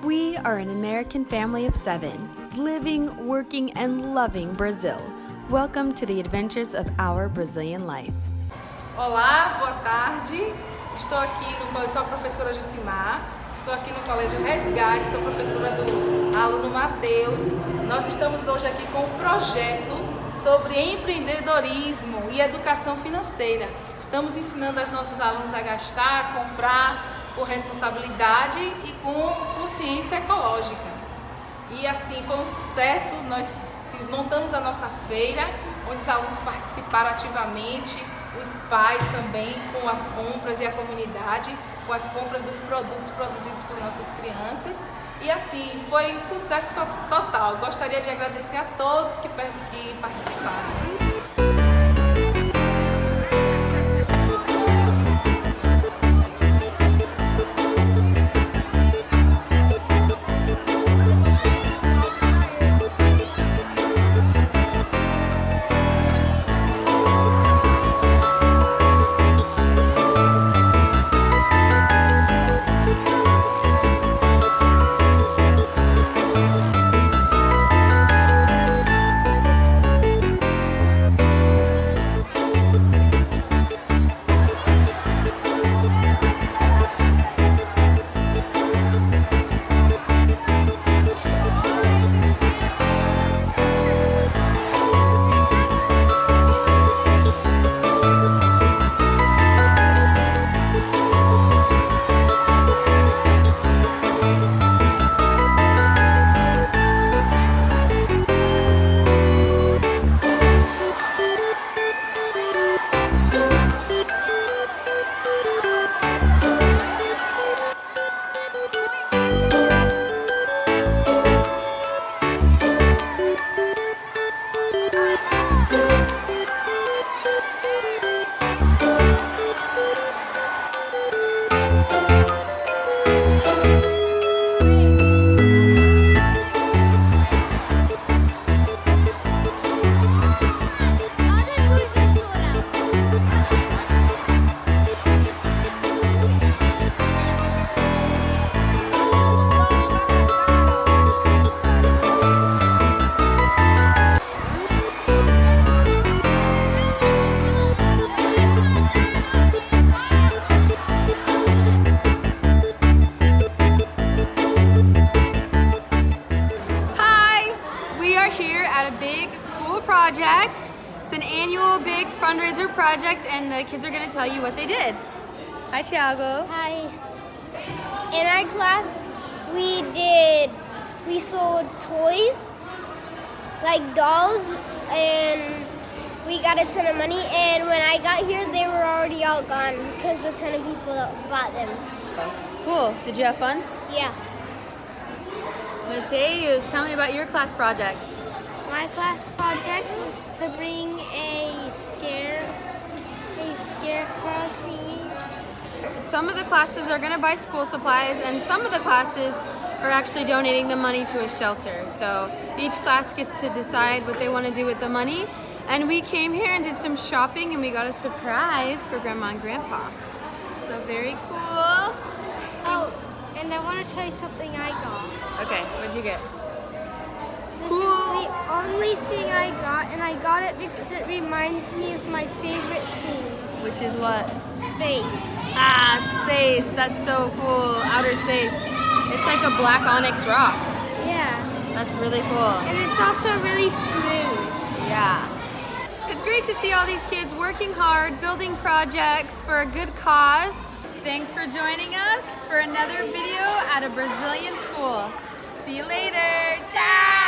We are an American family of 7, living, working, and loving Brazil. Welcome to the adventures of our Brazilian life. Olá, boa tarde. Sou a professora Jucimar. Estou aqui no Colégio Resgate, sou professora do aluno Matheus. Nós estamos hoje aqui com um projeto sobre empreendedorismo e educação financeira. Estamos ensinando aos nossos alunos a gastar, a comprar com responsabilidade e com consciência ecológica. E assim, foi um sucesso. Nós montamos a nossa feira, onde os alunos participaram ativamente, os pais também, com as compras e a comunidade, com as compras dos produtos produzidos por nossas crianças. E assim, foi um sucesso total. Gostaria de agradecer a todos que participaram. Project. It's an annual big fundraiser project, and the kids are going to tell you what they did. Hi, Thiago. Hi. In our class, we sold toys, like dolls, and we got a ton of money. And when I got here, they were already all gone because a ton of people bought them. Cool. Did you have fun? Yeah. Mateus, tell me about your class project. My class project was to bring a scarecrow thingy. Some of the classes are going to buy school supplies, and some of the classes are actually donating the money to a shelter. So each class gets to decide what they want to do with the money. And we came here and did some shopping, and we got a surprise for Grandma and Grandpa. So very cool. Oh, and I want to show you something I got. Okay, what'd you get? This is the only thing I got, and I got it because it reminds me of my favorite thing. Which is what? Space. Ah, space. That's so cool. Outer space. It's like a black onyx rock. Yeah. That's really cool. And it's also really smooth. Yeah. It's great to see all these kids working hard, building projects for a good cause. Thanks for joining us for another video at a Brazilian school. See you later. Ciao!